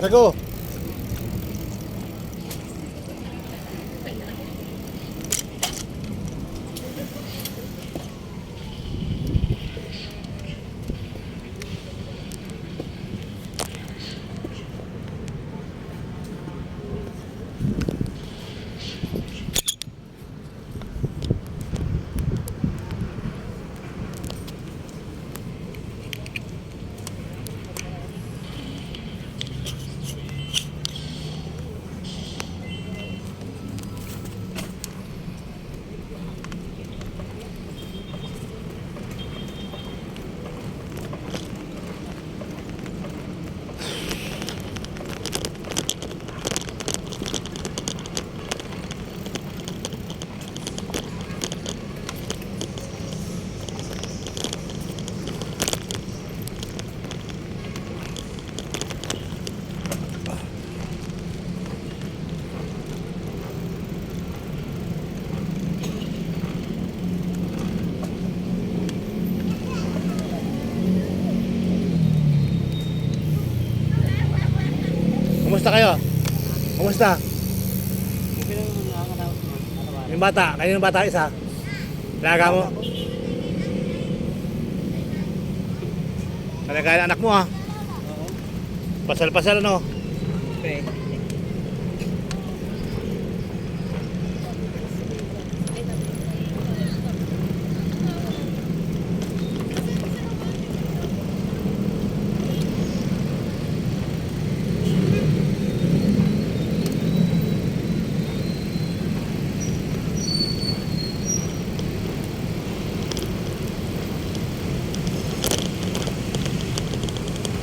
Ako. Kumusta kayo? Kumusta? Yung bata, kayo yung bata isa? Laga mo? Kalagayan anak mo ha? Pasal-pasal ano? Okay.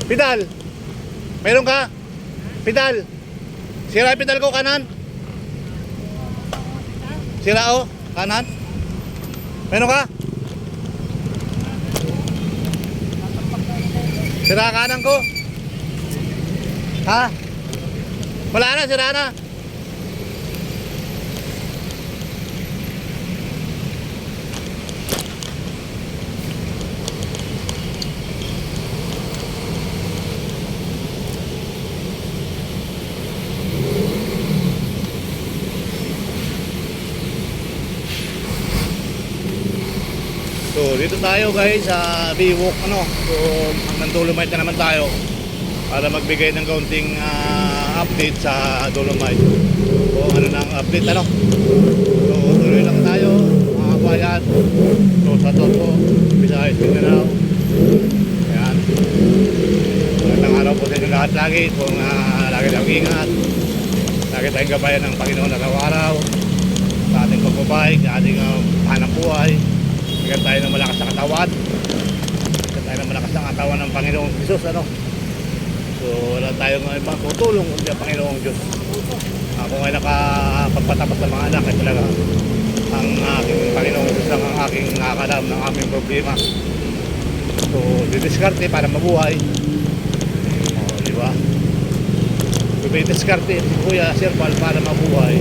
Pedal! Mayroon ka? Pedal! Sira yung pedal ko kanan? Sira o? Kanan? Mayroon ka? Sira kanan ko? Ha? Wala na, sira na. So dito tayo guys sa Biwok ano. So ng Dolomite na naman tayo para magbigay ng kaunting update sa Dolomite. O ano nang update ano. So tuloy lang tayo mga kabayan. So sa Toto, Visayas, Mindanao. Ayan. Magandang araw po sa inyo lahat lagi. Kung lagi lang ingat. Lagi tayong gabayan ng Panginoon araw-araw sa ating pagbabayag, sa ating hanap buhay. Bigyan tayo ng malakas na katawan. Bigyan tayo ng malakas na katawan ng Panginoong Diyos ano? So wala tayong ibang tutulong kundi ang Panginoong Diyos. Ako ngayon nakapagpatapos ng mga anak ay talaga ang aking Panginoong Diyos lang ang aking nakakalam ng aming problema. So didiskarte para mabuhay. O diba? Didiskarte si Kuya Sirpal para mabuhay.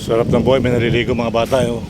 Sarap ng buhay, may naliligo mga bata oh.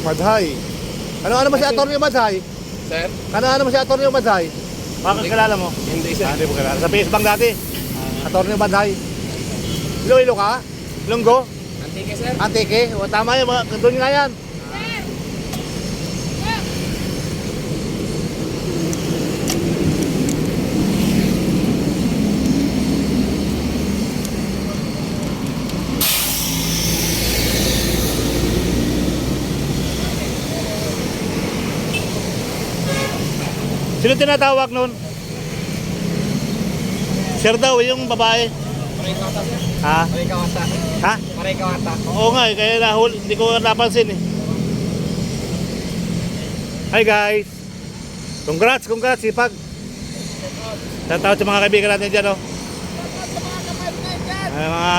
Madhay. Ano ba si Atty. Madhay? Sir? Ano ba si Atty. Madhay? Bakit kilala mo? Hindi, sir. Hindi mo kilala. Sa Facebook dati. Atty. Madhay. Iloilo ka? Lunggo? Antike, sir? Antike? O, tama yun. Doon nga yan. Sino tinatawag nun? Sir daw, yung babae. Maray kawata, sir. Ha? Maray kawata. Ha? Maray kawata. Oo nga, kaya hindi ko napansin eh. Hi guys! Congrats, sipag! Shoutout sa mga kaibigan natin dyan, oh. Ay, mga...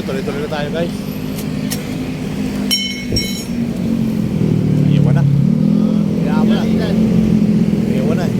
Tuloy na tayo guys. Iwan na. Iwan na eh.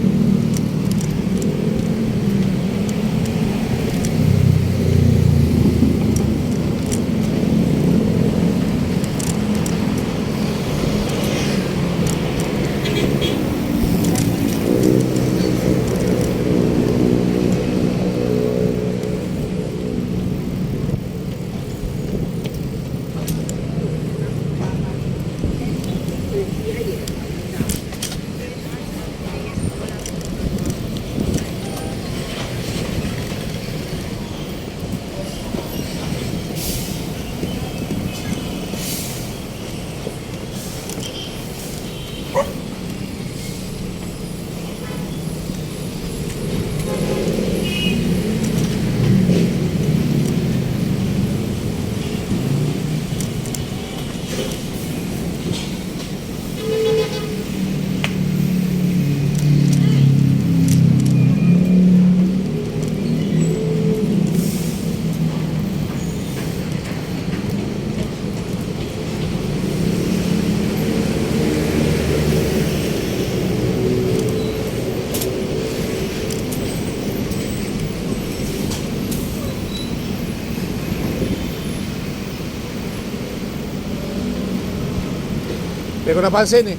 Hindi ko napansin eh.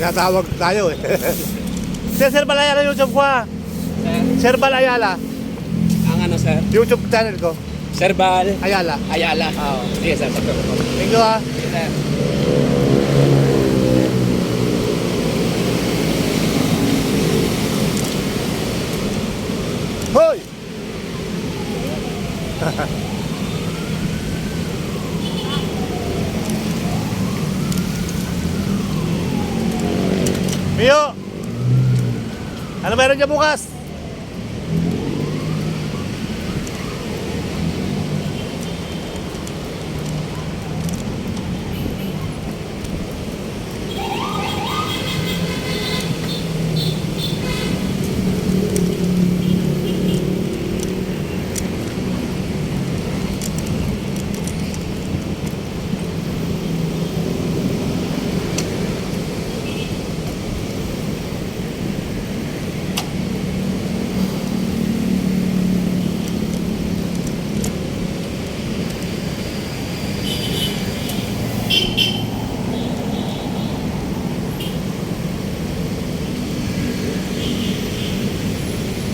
Nagtatawag tayo eh. Sir Balayala YouTube ko ha. Sir, Sir Balayala. ang ano sir? YouTube channel ko. Sir Bal Ayala. Ayala. Oo. Sige sir, pagkat ko. Thank you ha. Sige sir. Hoy! Mio! Ano meron dyan bukas?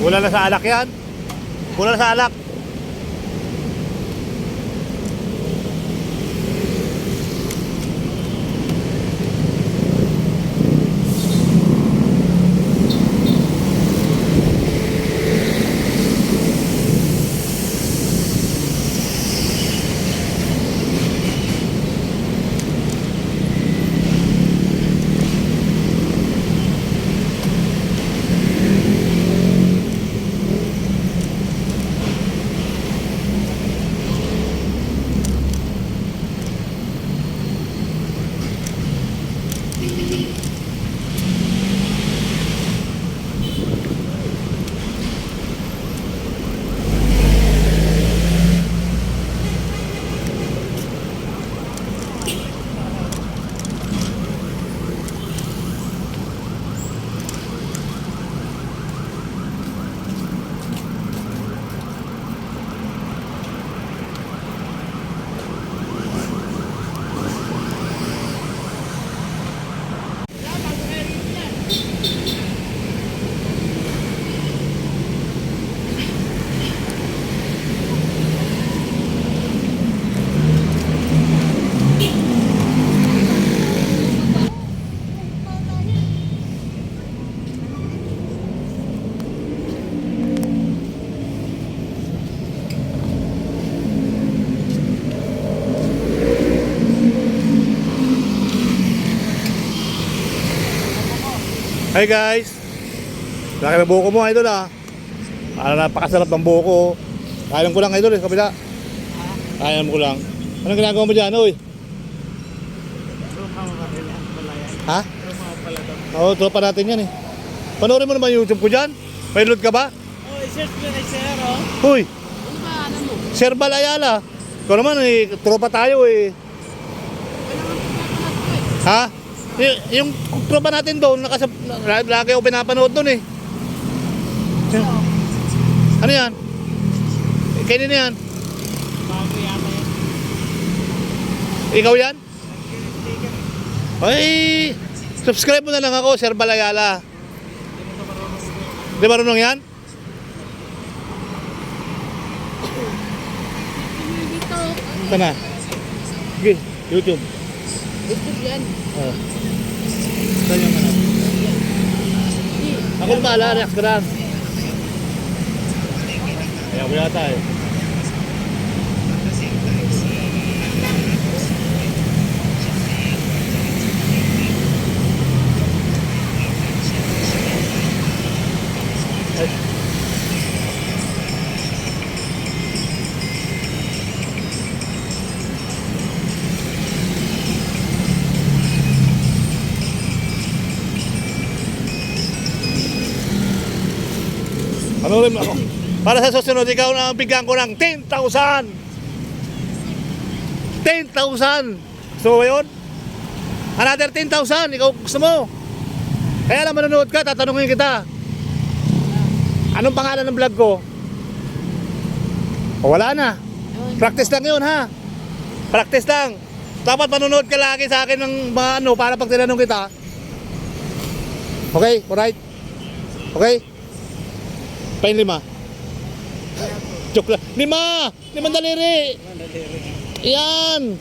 Wala na sa alak yan. Wala na sa alak. Hi guys! Laki ng buko mo idol ah. Napakasarap ng buko. Kailan ko lang idol sa kabila. Kailan ko lang. Anong ginagawa mo dyan oy? Ha? Oo, tropa natin yan eh. Panoorin mo naman yung YouTube ko dyan. May load ka ba? Oh, i-search ko na sir, oh. Huy! Ano ba, ano mo? Sir Balayala. Ikaw naman eh, tropa tayo eh. Ha? Yung tropa natin doon, lagi ako pinapanood doon eh. Ano yan? Kanino yan? Bago yata yan. Ikaw yan? Ay, subscribe mo na lang ako, Sir Balayala. Di marunong yan? Ito na. Sige, YouTube. YouTube yan. Oh. Saan yung ano? Ako na bahala, react ka lang. Kaya ko yata eh. Panoorin mo ako. Para sa susunod, ikaw na ang bigyan ko ng 10,000! 10,000! Gusto mo ba yun? Another 10,000, ikaw gusto mo. Kaya lang manonood ka, tatanungin kita. Anong pangalan ng vlog ko? O wala na. Practice lang yun ha. Practice lang. Dapat manonood ka lagi sa akin ng mga ano, para pag tinanong kita. Okay, alright. Okay? Pain 5. Joke lang. 5! 5 daliri! Yan!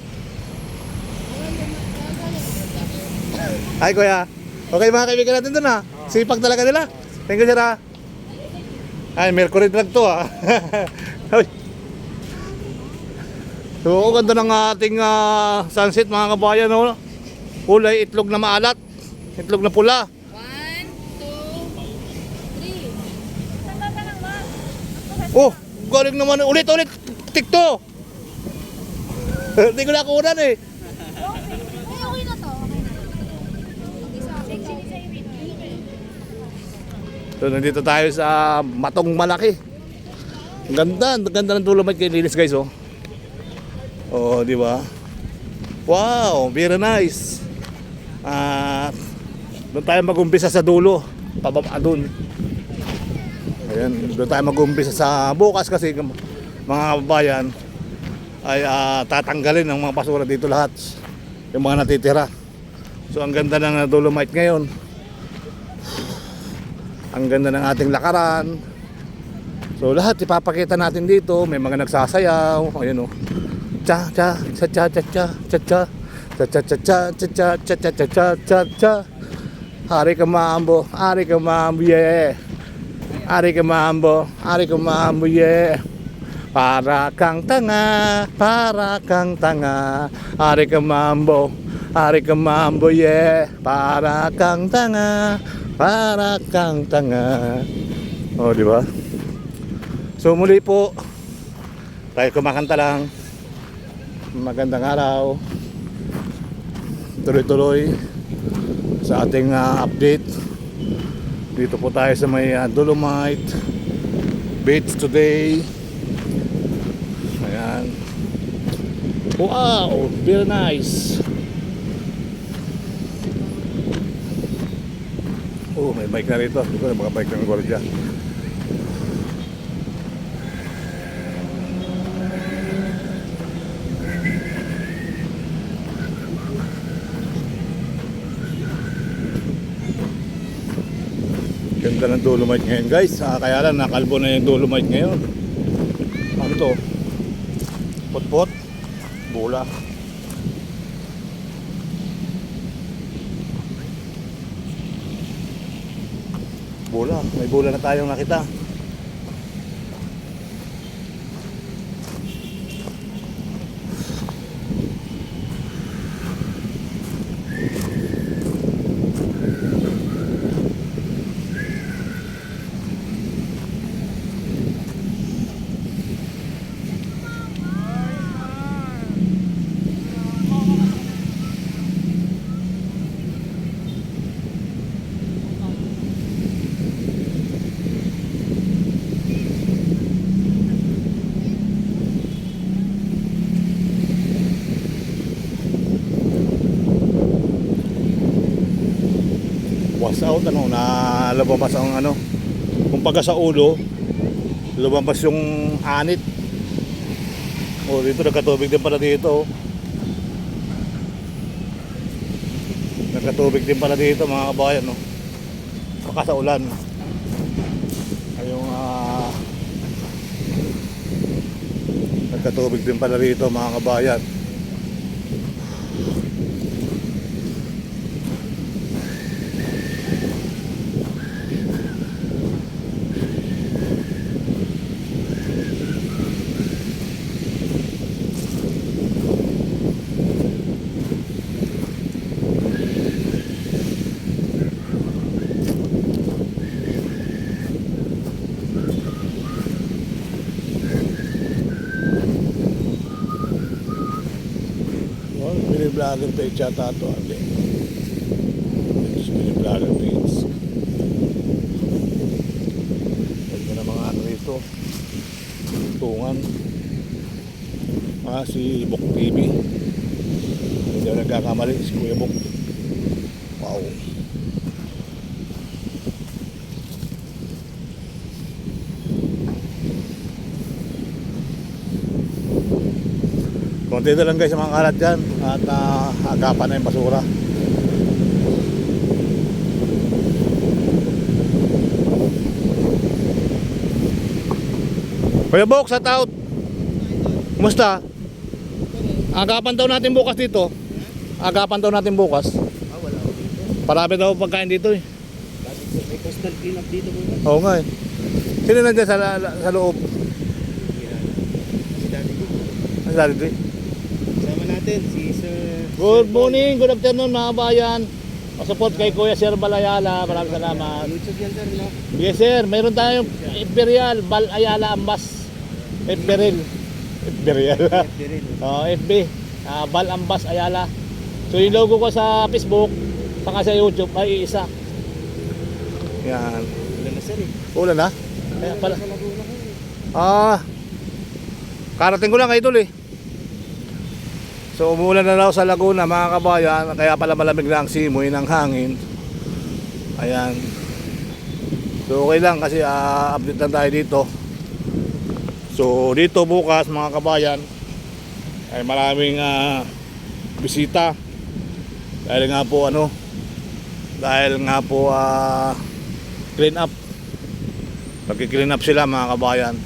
Hi kuya. Okay mga kaibigan natin dun ha. Sipag talaga nila. Thank you sir ha. Ay, Mercury drug to ha. So, ganda ng ating sunset mga kabayan. No? Kulay itlog na maalat. Itlog na pula. 1, 2, 3. Oh, galing naman. Ulit. Tikto. Hindi ko nakunan eh. Okay na to. So, nandito tayo sa Matong Malaki. Ang ganda ng Dolomite kay Lilis guys oh. Oh, di ba? Wow, very nice. Doon tayo mag-umpisa sa dulo. Pababa doon. Ayan, doon tayo mag-umpisa sa bukas kasi mga kababayan ay tatanggalin ng mga basura dito lahat. Yung mga natitira. So ang ganda ng Dolomite ngayon. Ang ganda ng ating lakaran. So lahat ipapakita natin dito. May mga nagsasayaw. Ayan o. Cha cha cha cha cha cha cha cha cha cha cha cha cha cha cha cha cha cha cha. Hari ka mambo, yeah. Hari ka mambo, yeah. Para kang tanga, Hari ka mambo, yeah. Para kang tanga. Oh, di ba? So muli po, tayo kumakanta lang. Magandang araw. Tuloy-tuloy sa ating update. Dito po tayo sa may Dolomite Beach today. Ayan. Wow, very nice. Oh, may bike na rito. Ito yung mga bike ng Gordia. Ganda ng Dolomite ngayon guys. Kaya lang nakalbo na yung Dolomite ngayon. Ano to? Pot-pot? Bola. Bola. May bola na tayong nakita. Was out ano, na lumabas ang ano, kumbaga sa ulo, lumabas yung anit. Oh, dito nagkatubig din pala dito. Nagkatubig din pala dito mga kabayan, no. Baka sa ulan. Ayong nagkatubig din pala dito mga kabayan. Vlogger page yata ito. It's mini vlogger page. Pwede na mga ano rito. Tungan. Si Bok TV. Hindi ako nagkakamali. Si Kuya Bok. Wow. Konti na lang guys ang mga kalat dyan at agapan na yung basura. Kuya Bok, shout out. Kumusta? Agapan daw natin bukas dito. Agapan daw natin bukas. Wala ako dito. Parami daw pagkain dito eh. May coastal cleanup dito mo. Oo nga eh. Sino nandiyan sa loob? Si Daddy ko. Ang dali doon. Kasama natin si Sir... Good morning, good afternoon mga bayan. Support kay Kuya Sir Balayala. Maraming salamat. YouTube yan sir, no? Yes sir, mayroon tayong Imperial Bal Ayala Ambas. Imperial. Diril. FB. Bal Ambas Ayala. So yung logo ko sa Facebook, saka sa YouTube ay isa. Yan. Wala na sir eh. Ulan na? Kaya pala. Sa Laguna ko eh. Karating ko lang kay Idol eh. So umulan na daw sa Laguna mga kabayan, kaya pala malamig na ang simoy ng hangin. Ayan. So okay lang kasi update lang tayo dito. So dito bukas mga kabayan ay maraming bisita. Dahil nga po clean up. Pagki-clean up sila mga kabayan.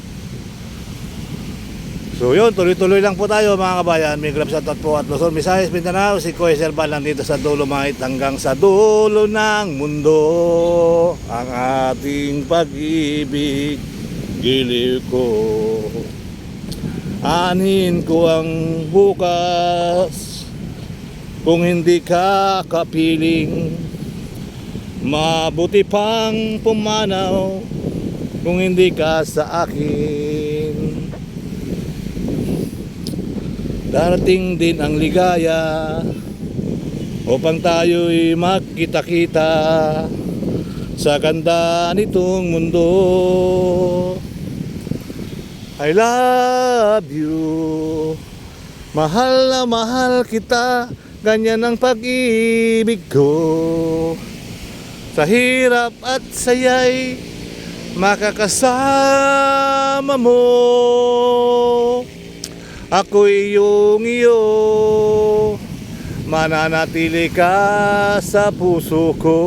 So yun, tuloy-tuloy lang po tayo mga kabayan. May grab shoutout po at Luzon, Visayas, Mindanao. Si Kuya Sir Bal nandito sa Dolomite hanggang sa dulo ng mundo. Ang ating pag-ibig, giliw ko. Anin ko ang bukas. Kung hindi ka kapiling, mabuti pang pumanaw kung hindi ka sa akin. Darating din ang ligaya upang tayo'y magkita-kita sa ganda nitong mundo. I love you, mahal na mahal kita, ganyan ang pag-ibig ko. Sa hirap at saya'y makakasama mo. Ako'y iyong iyo, mananatili ka sa puso ko.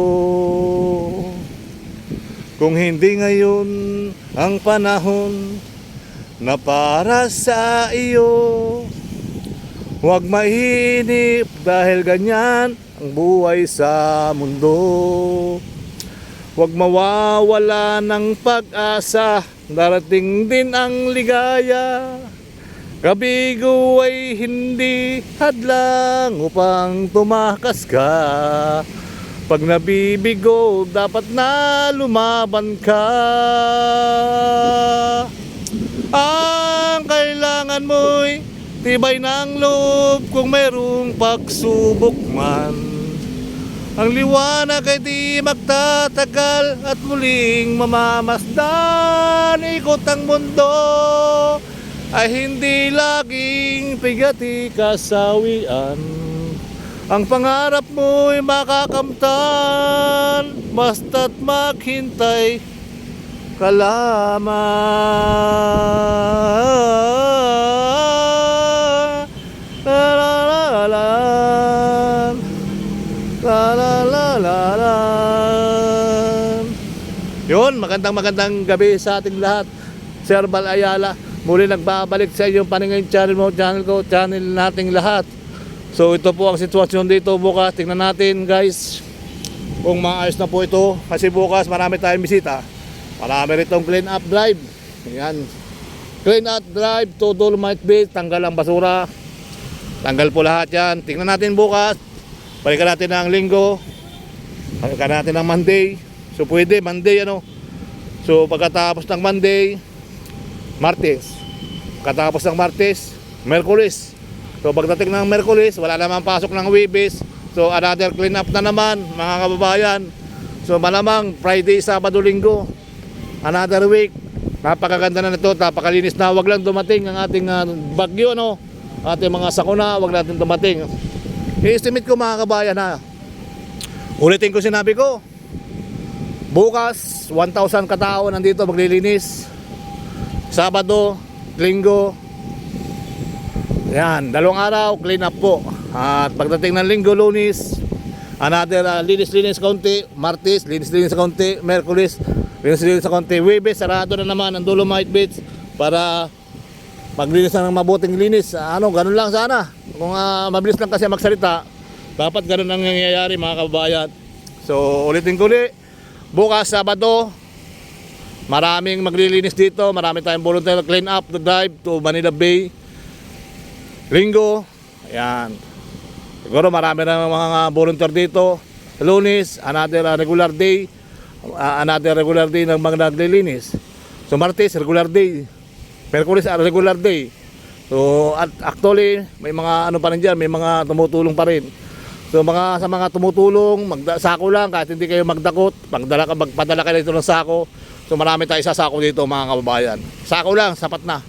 Kung hindi ngayon ang panahon na para sa iyo, huwag mainip dahil ganyan ang buhay sa mundo. Huwag mawawala ng pag-asa, darating din ang ligaya. Kabigo ay hindi hadlang upang tumakas ka. Pag nabibigo, dapat na lumaban ka. Ang kailangan mo'y tibay ng loob kung mayroong pagsubok man. Ang liwanag ay di magtatagal at muling mamamasdan. Ikot ang mundo ay hindi laging pigati kasawian. Ang pangarap mo'y makakamtan, basta't maghintay ka lamang. La la la la la la la la la. Yun, magandang gabi sa ating lahat. Sir Bal Ayala muli nagbabalik sa inyong paningin channel mo, channel ko, channel nating lahat. So ito po ang sitwasyon dito bukas. Tingnan natin guys kung maayos na po ito. Kasi bukas marami tayong bisita. Marami ritong clean up drive. Ayan. Clean up drive to Dolomite Beach. Tanggal ang basura. Tanggal po lahat yan. Tingnan natin bukas. Balikan natin ng linggo. Balikan natin ng Monday. So pwede Monday ano. So pagkatapos ng Monday, Martes. Katapos ng Martes, Merkulis. So pagdating ng Merkulis, wala naman pasok ng Webes. So another clean up na naman mga kababayan. So malamang Friday, Sabado, Linggo, another week. Napakaganda na nito, napakalinis na. Wag lang dumating ang ating bagyo no. Ating mga sakuna, wag natin dumating. I-estimate ko mga kababayan ha. Ulitin ko sinabi ko. Bukas 1,000 katao nandito maglilinis. Sabado, Linggo, Yan, 2 araw, clean up po. At pagdating ng Linggo, Lunes, another linis-linis kaunti. Martes, linis-linis kaunti. Merkulis, linis-linis kaunti. Huwebes, sarado na naman ang Dolomite Beach para maglinis na ng mabuting linis. Ganun lang sana. Kung mabilis lang kasi magsalita, dapat ganun ang nangyayari mga kababayan. So, ulitin ko ulit. Bukas, Sabado, maraming maglilinis dito. Marami tayong volunteer clean up the drive to Manila Bay. Linggo, ayan. Siguro marami na mga volunteer dito. Lunes, another regular day. Another regular day ng mga naglilinis. So Martes, regular day. Merkulis, regular day. So at actually, may mga pa rin dyan, may mga tumutulong pa rin. So sa mga tumutulong, sako lang, kahit hindi kayo magdakot, magpadala kayo dito ng sako. So marami tayo sa sako dito mga kababayan. Sako lang, sapat na.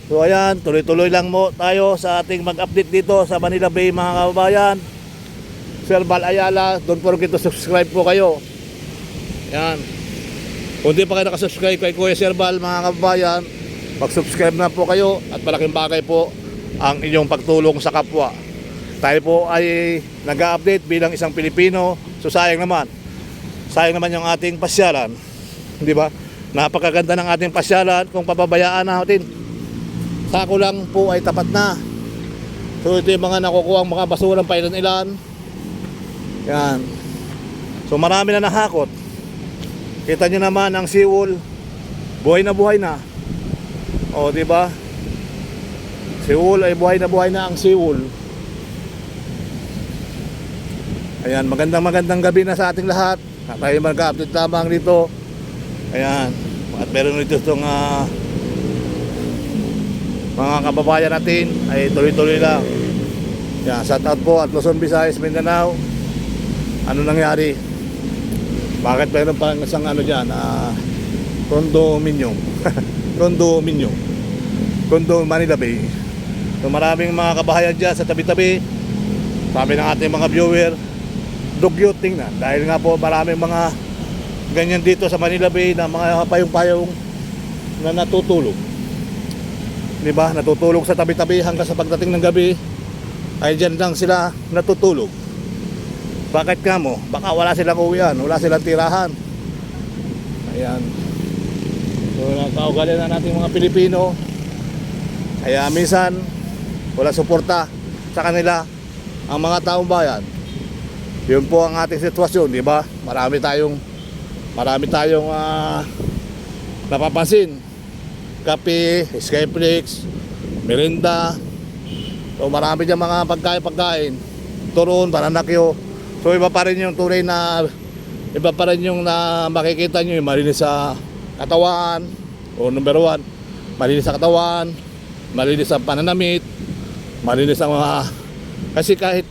So ayan, tuloy-tuloy lang mo tayo sa ating mag-update dito sa Manila Bay mga kababayan. Sir Val Ayala, don't forget to subscribe po kayo. Ayan. Kung di pa kayo nakasubscribe kay Kuya Sir Val mga kababayan, mag-subscribe na po kayo at malaking bagay po ang inyong pagtulong sa kapwa. Tayo po ay nag-update bilang isang Pilipino. So sayang naman yung ating pasyalan. Di ba? Napakaganda ng ating pasyalan kung pababayaan natin. Sako lang po ay tapat na. So ito yung mga nakukuha ang mga basurang pailan-ilan. Yan. So marami na nahakot. Kita nyo naman ang seawall. Buhay na buhay na. O di ba? Seawall ay buhay na ang seawall. Ayan, magandang gabi na sa ating lahat. Tayo mag-update lamang dito. Ayan. At meron dito itong mga kababayan natin ay tuloy-tuloy lang. Yan, shout out po at Luzon, Visayas, Mindanao. Ano nangyari? Bakit meron pa isang dyan? Condominium. Condo Manila Bay. So maraming mga kabahayan dyan sa tabi-tabi. Sabi ng ating mga viewer, dugyot tingnan. Dahil nga po maraming mga ganyan dito sa Manila Bay na mga payong-payong na natutulog. Diba? Natutulog sa tabi-tabi hanggang sa pagdating ng gabi ay dyan lang sila natutulog. Bakit ka mo? Baka wala silang uwian, wala silang tirahan. Ayan. So nakaugali na nating mga Pilipino. Kaya minsan wala suporta sa kanila ang mga taong bayan. Yun po ang ating sitwasyon, di ba? Marami tayong napapansin. Kape, Skyflix, merinda. So marami dyan mga pagkain, turon, pananakyo. So iba pa rin yung tunay na, iba pa rin yung na makikita nyo, yung malinis sa katawan. O number 1, malinis sa katawan, malinis sa pananamit, malinis ang mga, kasi kahit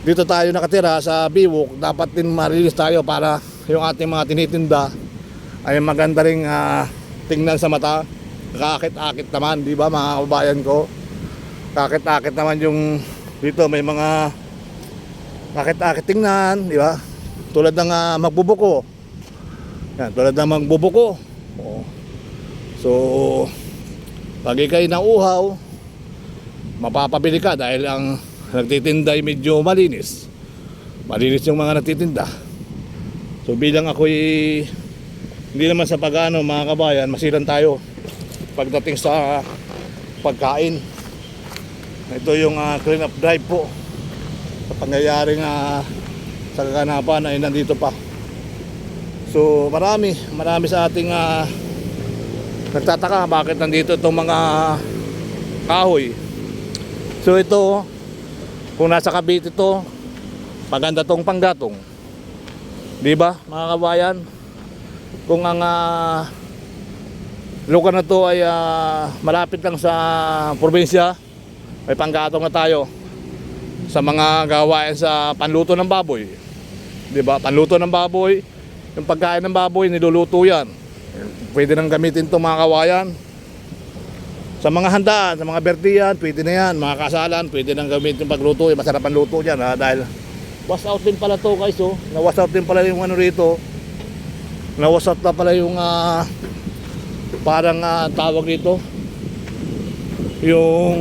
dito tayo nakatira sa Biwok, dapat din malinis tayo para yung ating mga tinitinda ay maganda ring tingnan sa mata. Kakakit-akit naman, di ba mga kababayan ko? Kakit-akit naman yung dito, may mga kakit-akit tingnan, di ba? Tulad ng magbubuko. Yan, tulad ng magbubuko. So, pag ikay nauhaw, mapapabili ka dahil ang nagtitinda ay medyo malinis. Malinis yung mga nagtitinda. So, bilang ako'y hindi naman sa pag-ano mga kabayan, masilan tayo pagdating sa pagkain. Ito yung clean up drive po. Sa pangyayaring sa kaganapan ay nandito pa. So marami sa ating nagtataka bakit nandito itong mga kahoy. So ito, kung nasa Cavite ito, maganda tong panggatong. Di ba mga kabayan? Kung ang lugar na to ay malapit lang sa probinsya, may panggatong na tayo sa mga gawain sa panluto ng baboy. Diba? Panluto ng baboy, yung pagkain ng baboy, niluluto yan. Pwede nang gamitin to mga kawayan. Sa mga handaan, sa mga bertiyan, pwede na yan. Mga kasalan, pwede nang gamitin pagluto. Masarap ang luto yan dahil wash out din pala to guys. Na-wash out din pala yung rito. Na-wash out na pala yung parang tawag dito. yung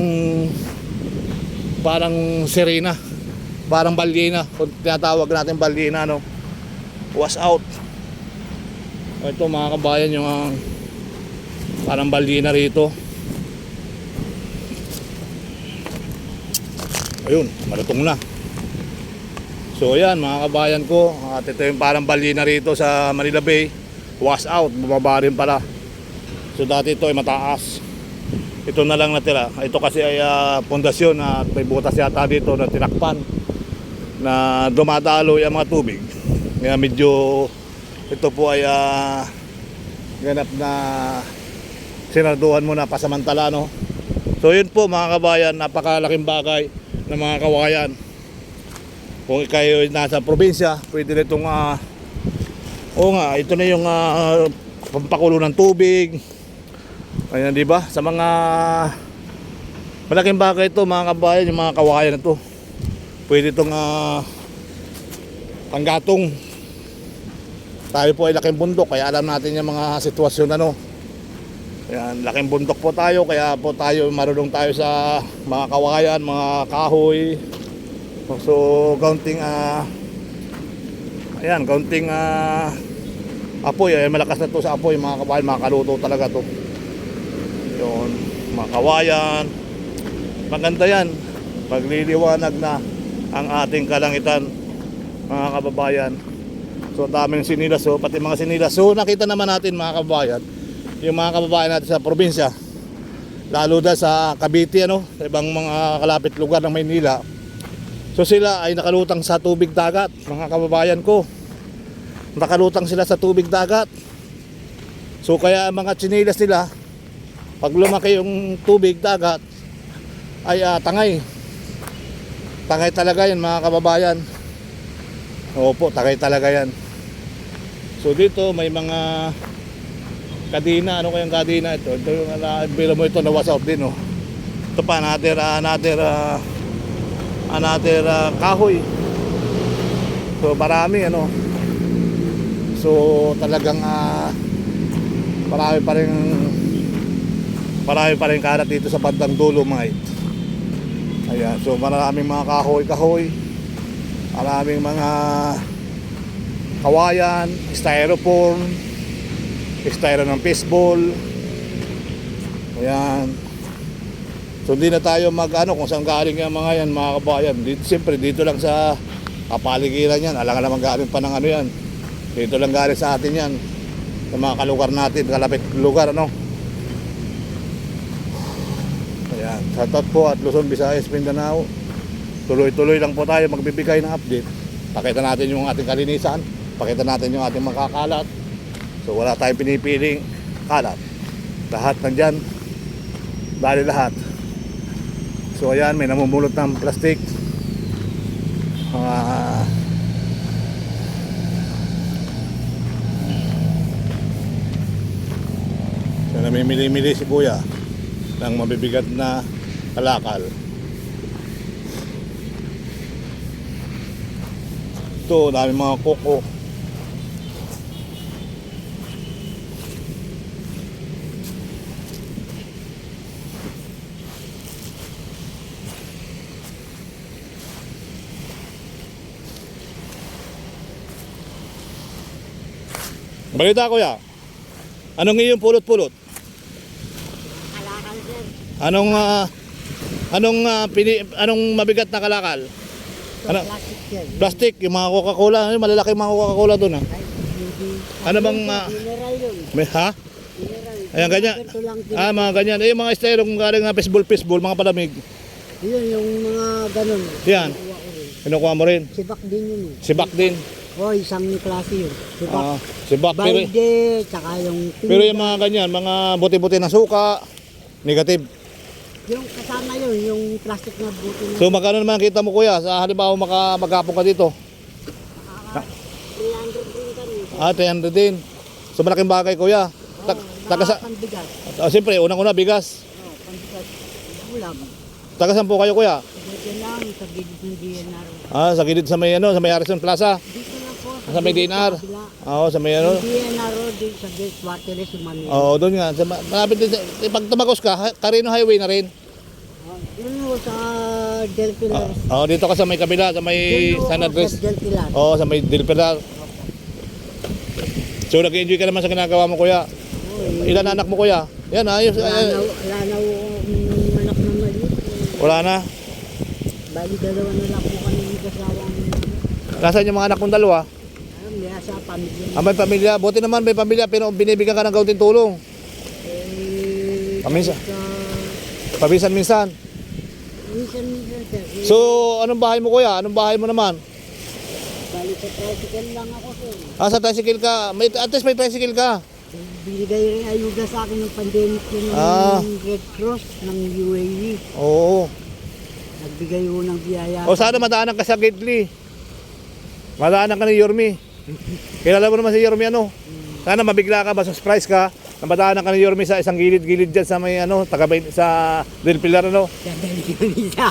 parang sirena, parang balyena, kung tinatawag natin balyena, no? Was out. Ito mga kabayan, yung parang balyena rito. Ayun, malutong na. So ayan mga kabayan ko, at ito yung parang balyena rito sa Manila Bay. Was out, bumaba rin pala. So dati ito ay mataas. Ito na lang natira. Ito kasi ay pundasyon at may butas yata dito na tinakpan na dumadaloy ang mga tubig. Kaya medyo ito po ay ganap na sinarduhan muna pasamantala, no? So yun po mga kabayan, napakalaking bagay ng mga kawayan. Kung kayo nasa probinsya, pwede na itong oo nga, ito na yung pampakulo ng tubig. Ayan, di ba? Sa mga malaking bagay ito mga kabayan, yung mga kawayan na ito. Pwede itong panggatong. Tayo po ay laking bundok, kaya alam natin yung mga sitwasyon ano. Ayan, laking bundok po tayo, kaya po tayo marunong tayo sa mga kawayan, mga kahoy. So, kaunting ayan, kaunting apoy, ay malakas na to sa apoy mga kawayan, makakaluto talaga to. Yun, mga kawayan. Maganda yan, pagliliwanag na ang ating kalangitan mga kababayan. So, daming sinilas, so, pati mga sinilas. So, nakita naman natin mga kababayan, yung mga kababayan natin sa probinsya, lalo na sa Cavite, ano, sa ibang mga kalapit lugar ng Maynila. So sila ay nakalutang sa tubig dagat, mga kababayan ko. Nakalutang sila sa tubig dagat. So kaya ang mga tsinelas nila, pag lumaki yung tubig dagat, ay tangay. Tangay talaga yan mga kababayan. Opo, tangay talaga yan. So dito may mga kadina, ano kayang kadina ito? Ito yung bilo mo ito na was out din, oh. Ito pa another kahoy. So marami ano. So talagang marami pa rin karat dito sa bandang Dolomite. Ayan, so maraming mga kahoy. Maraming mga kawayan, styrofoam, styro ng baseball. Ayan. So hindi na tayo kung saan galing yung mga yan mga kabayan. Dito, siyempre dito lang sa kapaligiran yan. Alam naman galing pa ng ano yan. Dito lang galing sa atin yan. Sa mga kalugar natin, kalapit lugar ano. Ayan. Shoutout po at Luzon, Visayas, Mindanao. Tuloy-tuloy lang po tayo magbibigay ng update. Pakita natin yung ating kalinisan. Pakita natin yung ating makakalat. So wala tayong pinipiling kalat. Lahat nandyan. Dahil lahat. So ayan, may namumulot ng plastic. So namimili-mili si Kuya ng mabibigat na kalakal. Ito, dami mga koko. Balita Kuya, anong iyong pulot-pulot? Kalakal, sir. Anong mabigat na kalakal? Ano? Plastic, sir. Plastic, yung mga Coca-Cola, malaki yung mga Coca-Cola doon. Ay, hindi. Ano bang Mineral yun. may ha? Mineral. Ayan ganyan. Ito lang, Mga ganyan. Yung mga styro kung galing na baseball, mga palamig. Yun, yung mga ganun. Yan. Kinukuha ko rin. Kinukuha mo rin. Sibak din yun eh. Sibak din. O, isang klase yun. Sibak. Sibak. Balde, tsaka yung... Pero yung mga ganyan, mga buti-buti ng suka, negative. Yung kasama yun, yung plastic na buto na. So magkano naman kita mo Kuya sa halimbawa magkapong ka dito? 300 din kami. 300 din. So malaking bagay Kuya. Taga sa Panbigas. siyempre unang-una bigas. Panbigas. Ulam. Taga saan po kayo Kuya? Dito lang, sa gilid ng DNR. Sa gilid sa may sa may Harrison Plaza. Dito lang po. Sa may DNR. Oo, sa may Yung DNR road dito sa gate, Waterless, Manila. Oo, doon nga. Malapit din. Pag tumagos ka, Carino Highway na rin. sa Del Pilar. Dito ka sa may kabila, sa may Doon San ako Andres. Sa Del Pilar. Sa may Del Pilar. So nag-enjoy ka naman sa ginagawa mo, kuya. Ilan anak mo, kuya? Yan, ayos. Wala na anak na maliit. Wala na. Bali, dalawa na lang po kami ng kasawang. Nasaan yung mga anak mong dalawa? May asa pamilya. May pamilya. Buti naman may pamilya, pero binibigyan ka ng kaunting tulong. Paminsan. Paminsan-minsan. Minsan, sir. So, anong bahay mo, kuya? Anong bahay mo naman? Bali, sa tricycle lang ako, sir. Sa tricycle ka. At least may tricycle ka. Binigay rin ayuda sa akin ng pandemic yun ng Red Cross ng UAE. Oo. Nagbigay ho ng biyaya. Sana madaanan ka sa Gately. Madaanan ka ni Yormi. Kilala mo naman si Yormi, ano? Sana mabigla ka, basta surprise ka. Madaanan ka ni Yormi sa isang gilid-gilid dyan sa may sa Del Pilar, ano? Dadali kami sa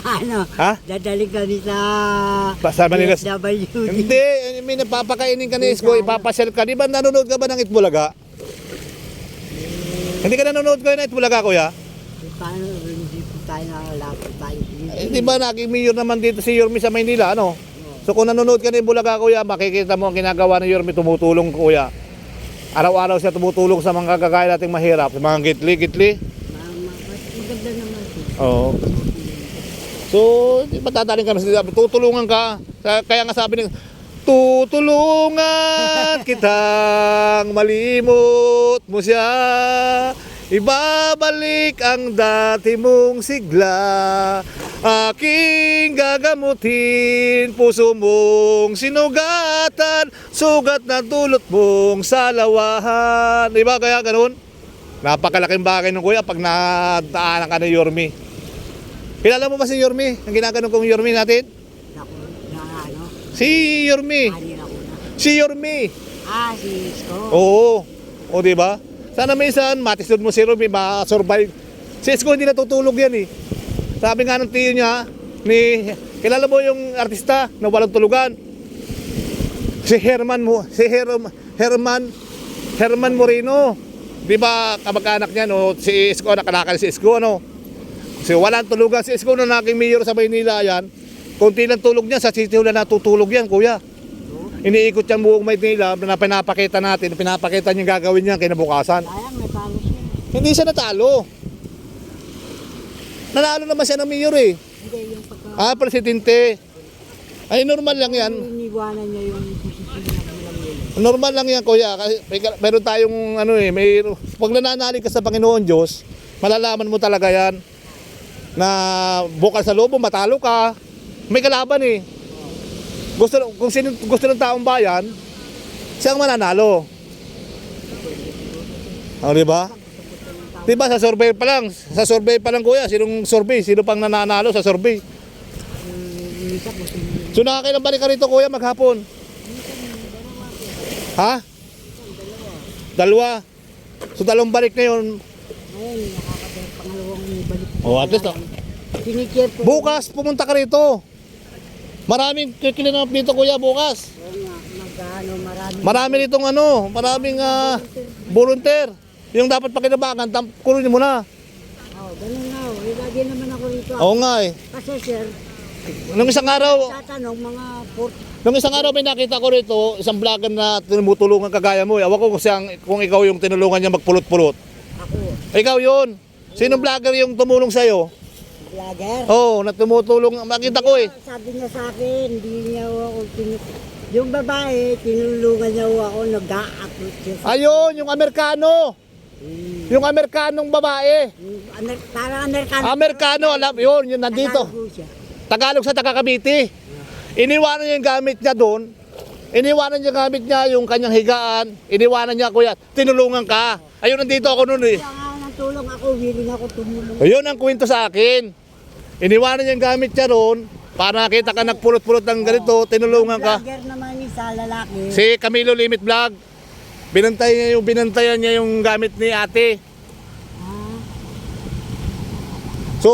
Ha? Dadali kami Sa Manila. DSWD. Hindi, may napapakainin ka ni Isko, ipapasyal ka. Di ba nanonood ka ba ng Itbulaga? Hindi ka nanonood ko ng Itbulaga, kuya? Paano, hindi po tayo nakalapit tayo. Di ba naging mayor naman dito si Yormi sa Maynila, ano? So kung nanonood ka ng Bulaga, kuya, makikita mo ang ginagawa ni Yormi, tumutulong, kuya. Araw-araw siya tumutulong sa mga kagaya nating mahirap, sa mga gitli. Maganda naman siya. Oo. So, di ba tataling ka na tutulungan ka. Kaya nga sabi ng, tutulungan kitang malimot mo siya. Ibabalik ang dati mong sigla. Aking gagamutin, puso mong sinugatan, sugat na dulot mong salawahan. Diba kaya ganun? Napakalaking bagay ng kuya pag nataanan ka ng Yormi. Kilala mo ba si Yormi? Ang ginaganon kong Yormi natin? Si Yormi. Si Yormi. Si Isko. Oo. O diba? Sana minsan matisod mo si Yormi, ma-survive. Si Isko hindi natutulog yan eh. Sabi nga ng tiyo niya, kilala mo yung artista na walang tulugan? Si Herman Moreno. Di ba kamag-anak niya, no? Si Isko, nakalakal si Isko, ano? Kasi walang tulugan si Isko na naging mayor sa Maynila yan. Kunti lang tulog niya, sa sitio na natutulog yan, kuya. Iniikot niya buong Maynila na pinapakita natin, pinapakita niya gagawin niya kinabukasan. Sayang, may talo siya. Hindi siya natalo. Nanalo naman siya ng mayor eh. Hindi, yung pagka... Presidente. Ay, normal lang yan. Iniwanan niya yung posisyon na bilang yun. Normal lang yan, kuya. Kasi meron tayong pag nananalig ka sa Panginoon Diyos, malalaman mo talaga yan na bukal sa lobo, matalo ka. May kalaban eh. Gusto ng taong bayan, siyang mananalo. Di ba? Di ba sa survey pa lang kuya, sino pang nananalo sa survey? So nakakailang balik ka rito kuya maghapon? Ha? Dalawa. So dalawang balik na yun. Ngayon, pangalawang balik. At least Sinichip po. bukas pumunta ka rito. Maraming kikilinap dito kuya bukas. Marami ditong maraming volunteer. Yung dapat pakinabangan, kunin mo na. Ganun nga. Lagi naman ako rito. Oo nga eh. Kasi sir, Nung isang araw, tatanong mga 40. Nung isang araw may nakita ko rito, isang vlogger na tinutulungan kagaya mo. Ewan ko kung ikaw yung tinulungan niya magpulot-pulot. Ako. Ikaw yun. Sinong vlogger yung tumulong sa'yo? Vlogger? Oo, na tumutulong. Makita ko eh. Sabi niya sa akin, hindi niya ako yung babae, tinulungan niya ako, nag-a-upload siya. Ayun, yung Amerikano. Yung Amerikanong babae. Parang Amerikano. Amerikano, alam, yun nandito. Tagalog siya. Tagalog sa Taga-Cavite. Iniwanan niya yung gamit niya doon. Iniwanan niya gamit niya yung kanyang higaan. Iniwanan niya, kuya, tinulungan ka. Ayun, nandito ako noon eh. Kaya nga ng tulong ako, willing ako tumulong. Ayun ang kwento sa akin. Iniwanan niya yung gamit niya doon. Para nakita ka nagpulot-pulot ng ganito, tinulungan ka. Vlogger naman isa, lalaki. Si Camilo Limit Vlog. Binantayan niya yung gamit ni ate. So,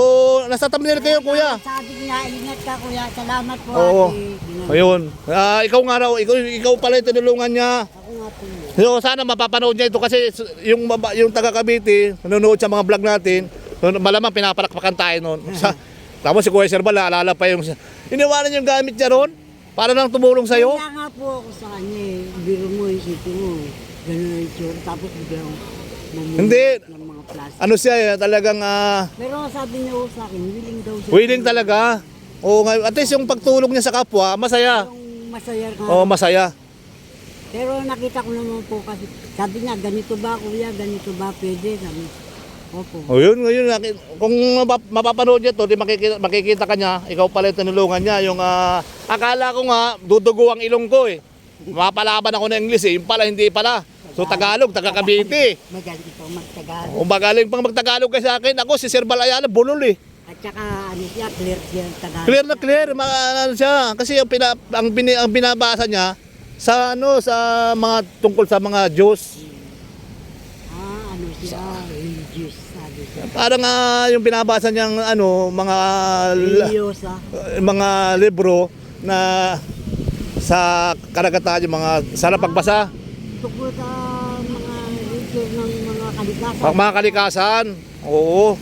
nasa thumbnail kayo, kuya. Sabi niya, ingat ka kuya, salamat po Oo. ate. Ayun. Ikaw nga raw, ikaw pala yung tinulungan niya. Ako nga po. So, sana mapapanood niya ito kasi yung taga Cavite, nanonood sa mga vlog natin, malamang pinapalakpakan tayo noon. Tapos si Kuya Serbal, naalala pa yung... Iniwanan yung gamit niya ron para lang tumulong sa'yo. Kaya nga po ako sa kanya eh. Biro mo, isipin mo. Ganun ang itsura. Tapos biglang mamulot Hindi. ng mga plastic. Ano siya, talagang Pero sabi niya po sa akin, willing daw siya. willing talaga. Oo, at least yung pagtulong niya sa kapwa, masaya. Yung masaya nga. Oo, masaya. Pero nakita ko naman po kasi, sabi niya, ganito ba kuya, ganito ba pwede? Sabi, opo. O yun, ngayon, kung mapapanood niya to, di makikita ka niya, ikaw pala yung tinulungan niya. Yung akala ko nga, dudugo ang ilong ko eh. Mapalaban ako ng English eh, yung pala hindi pala. So Tagalog, taga Cavite. Magaling po magtagalog. Kung magaling pang magtagalog ka sa akin, ako si Sir Balayala, bulol eh. At saka ano siya, clear siya ang tagalog. Clear na clear, ano siya. Kasi ang binabasa niya, sa mga tungkol sa mga Diyos. Ano siya, religious, sabi siya. Parang yung binabasa niyang Religyosa. mga libro na sa karagatan yung mga sarap pagbasa. Tungkol sa mga religious ng mga kalikasan. Mga kalikasan. Oo.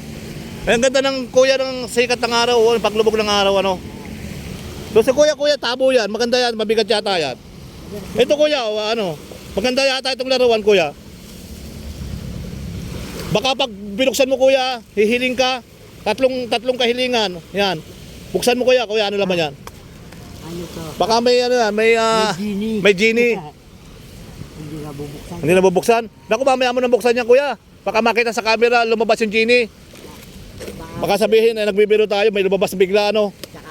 Ang ganda ng kuya ng sikat ng araw, paglubog ng araw ano. So si kuya tabo yan, maganda yan, mabigat yata yan. Ito kuya, maganda yata itong laruan kuya. Baka pag binuksan mo kuya, hihiling ka, tatlong kahilingan. Yan. Buksan mo kuya, ano laman yan? Ano to? Baka may Genie. may genie. Hindi na bubuksan. Hindi na bubuksan. Naku, mamaya mo nang buksan yan kuya. Baka makita sa camera lumabas yung genie. Baka sabihin ay nagbibiro tayo, may lumabas bigla ano. Tsaka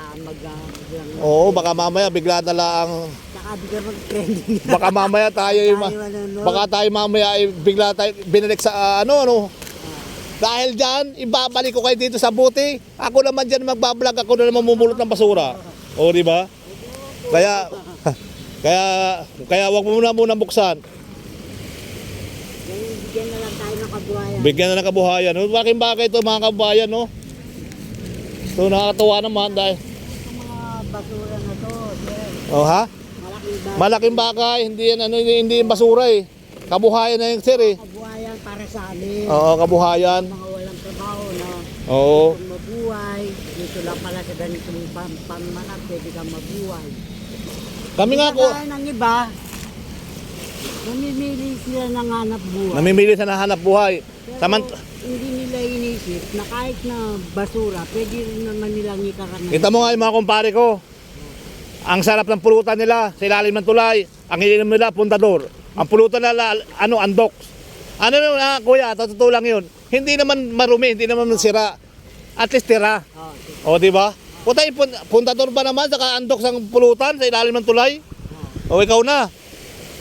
Oo, baka mamaya bigla na lang. Tsaka bigla mag-trending. Baka mamaya tayo baka tayo mamaya ay bigla tayo binalik sa Dahil diyan, ibabalik ko kayo dito sa buti. Ako naman diyan magbablog, ako na naman mamumulot ng basura. O di ba? Kaya wag mo muna buksan. Bigyan na lang tayo ng kabuhayan. Bigyan na ng kabuhayan. Malaking bagay ito mga kabuhayan, no? So nakakatuwa naman dahil Ang mga basura na to, sir. oh ha? Malaking Malaking bagay. bagay, hindi yan hindi yung basura eh. Kabuhayan na yung sir eh. Kabuhayan para sa amin. Oo, kabuhayan. Mga walang trabaho na Oo. kung mabuhay. Dito lang pala sa ganitong pamanak, pwede kang mabuhay. Kami nga ko, Kaya ng iba, namimili sila ng hanap buhay. namimili sa nahanap buhay. Pero hindi nila inisip na kahit na basura, pwede rin naman nilang ikarangan. Kita mo nga yung mga kumpare ko. Ang sarap ng pulutan nila sa ilalim ng tulay. Ang ininom nila, pundador. Ang pulutan nila, andox. Ano na, kuya, totoo lang yun. Hindi naman marumi, hindi naman sira. At least tira. O, di ba? Puta, pundador ba naman, saka andox ang pulutan sa ilalim ng tulay? O, ikaw na.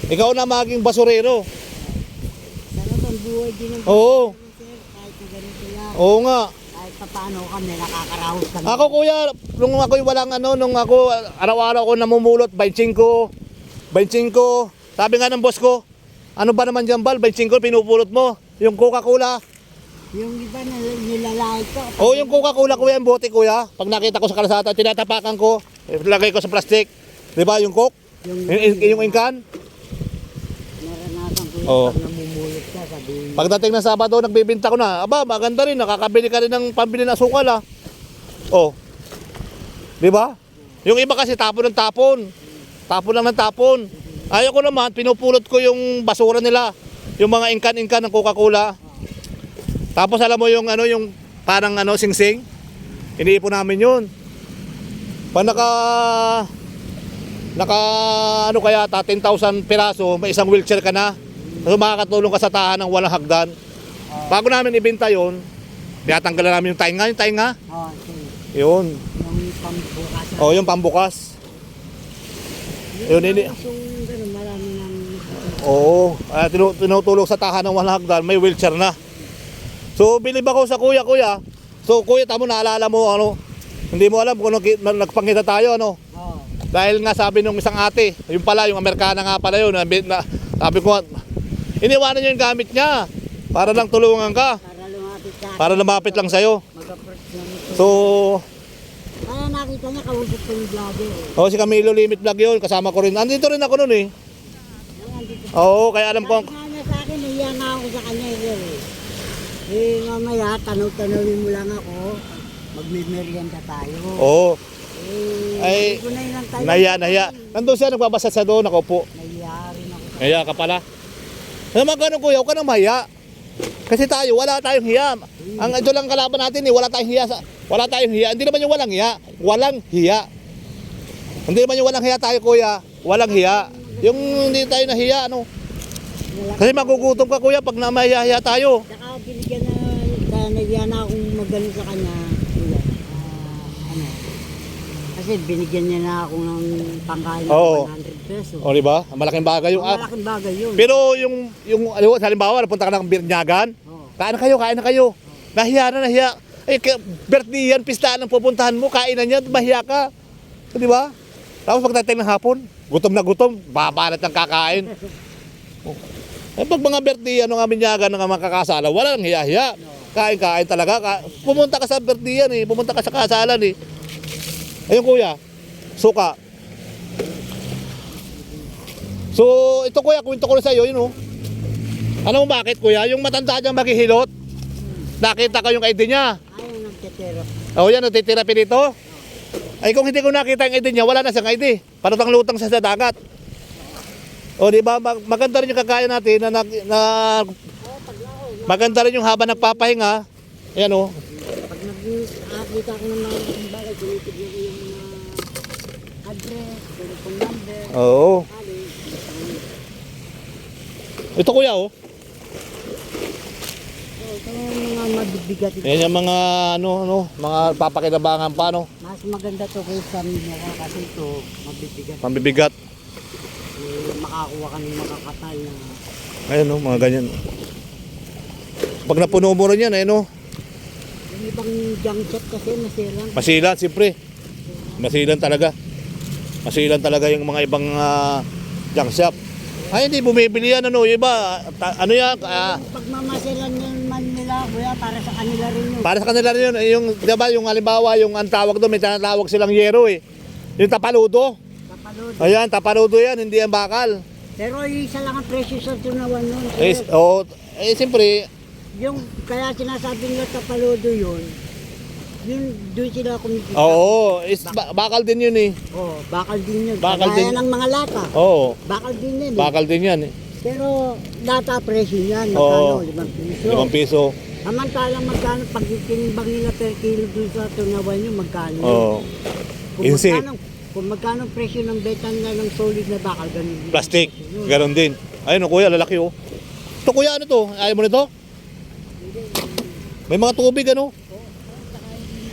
Ikaw na maging basurero. Sarap ang buhay din ng Oo. sir, kahit na ganito lang. Oo nga. Kahit pa paano kami, nakakaraos kami. Ako kuya, nung ako'y walang nung ako araw-araw ako namumulot, 25. Sabi nga ng boss ko, ano ba naman dyan bal, 25 pinupulot mo, yung Coca-Cola. Yung iba na nilalait ko. O yung Coca-Cola kuya, yung bote kuya, pag nakita ko sa kalsada, tinatapakan ko, ilagay ko sa plastic. Di ba yung Coke? Yung inkan? Naranasan ko yung Oo. pag namumulot ka, sabihin. Pagdating ng Sabado, nagbibinta ko na. Aba, maganda rin, nakakabili ka rin ng pambili ng asukal ah. Oh. Di ba? Yung iba kasi tapon ng tapon. Tapon lang ng tapon. Ayaw ko naman, pinupulot ko yung basura nila. Yung mga inkan-inkan ng Coca-Cola. Tapos alam mo yung yung parang sing-sing. Iniipon namin yun. Pag naka kaya 10,000 piraso, may isang wheelchair ka na. So makakatulong ka sa tahan ng walang hagdan. Bago namin ibenta yun, tinatanggalan namin yung tainga. Oo, sige. Yun. Yung pambukas. O, yung pambukas. Yun, Yung gano'n, marami nang... Oo. Tinutulong sa tahan ng walang hagdan, may wheelchair na. So, bilib ako sa kuya. So, kuya, tamo naalala mo, hindi mo alam kung nagpangita tayo, Oo. Dahil nga sabi nung isang ate, yung pala, yung Amerikana nga pala yun, sabi ko, iniwanan niya yung gamit niya para lang tulungan ka, Para lumapit ka. para lumapit lang sa'yo. Mag-approach na nito. So, Kaya nakita niya, kausap ko yung vlogger eh. si Camilo Limit Vlog yun, kasama ko rin. Andito rin ako nun eh. Nandito. Oo, kaya alam ko, Sabi nga niya sa akin, nahiya nga ako sa kanya eh. Eh, mamaya, tanaw-tanawin mo lang ako. magmimerienda tayo. Oo. Ay, hindi ko na yun ang tayo. Nahiya. Nandun siya, nagbabasa sa doon, nakaupo. Nahiya rin ako. Nahiya ka pala. Naman ganun kuya, huwag ka nang mahiya. Kasi tayo, wala tayong hiya. Ang ito lang kalaban natin wala tayong hiya. Wala tayong hiya. Hindi naman yung walang hiya. Walang hiya. Hindi naman yung walang hiya tayo kuya. Walang hiya. Yung hindi tayo nahiya, ano. Kasi magugutom ka kuya pag namahiya tayo. Saka binigyan na, nahiya na akong magaling sa kanya. Kuya. Ano, kasi binigyan niya na ako ng pangkain ng Oo. 100 pesos. O diba? Malaking bagay yung... Malaking bagay yun. Pero yung halimbawa, napunta ka ng Birnyagan, Oo. kain na kayo. Nahiya. Eh, birthday yan, pistaan ang pupuntahan mo, kainan yan, mahiya ka. So, di ba? Tapos pagdating ng hapon, gutom na gutom, babalat ng kakain. Eh, pag mga birthday, nga Birnyagan ng mga kakasala, walang hiya-hiya. Kain talaga. Pumunta ka sa birthday yan pumunta ka sa kasalan Ayun kuya, suka. So, ito kuya, kwento ko rin sa'yo, yun Alam mo bakit kuya? Yung matanda niyang maghihilot, nakita ko yung ID niya. Ayaw ng tetero. O yan, natitira pa dito. Ay kung hindi ko nakita yung ID niya, wala na siyang ID. Palutang-lutang siya sa dagat. O di ba, maganda rin yung kakain natin maganda rin yung haba nagpapahinga. Ayan Pag nakita ko ng mga bagay, tinitignan ko yung mga address, telephone number. Oo. Ito kuya Ito yung mga mabibigat. Yan yung mga mga papakinabangan pa Mas maganda to kaysa minyo ka kasi ito mabibigat. Pambibigat. Makakuha ka ng makakatay na. Ayun mga ganyan. Pag napuno mo rin yan, Yung ibang junk shop kasi nasirang. masilan siyempre. Masilan talaga yung mga ibang junk shop. Ay hindi bumibili yan iba Pagmamasilan naman nila, kuya, para sa kanila rin yun. para sa kanila rin yun, yung diba yung halimbawa yung ang tawag doon may tinatawag silang yero Yung tapaludo. Kapalod. Ayan, tapaludo yan, hindi yan bakal. Pero isa lang ang presyo sa tunawan nun. Siyempre, Yung kaya sinasabi nila tapaludo yun doon sila kumikita. oo, bakal din yun Bakal din yun. Bakal Kaya din. ng mga lata. Oo, Bakal din yun bakal din yan Pero lata presyo yan. Oo. Magkano? 5 piso. 5 piso. Samantalang magkano pag tinimbang nila per kilo doon sa tunawan yun, magkano? Oo. Insi. Kung magkano presyo ng beta na ng solid na bakal, ganun din. Plastic, Yun. ganon din. Ayun kuya, lalaki Ito kuya, ano to? Ayaw mo nito? May mga tubig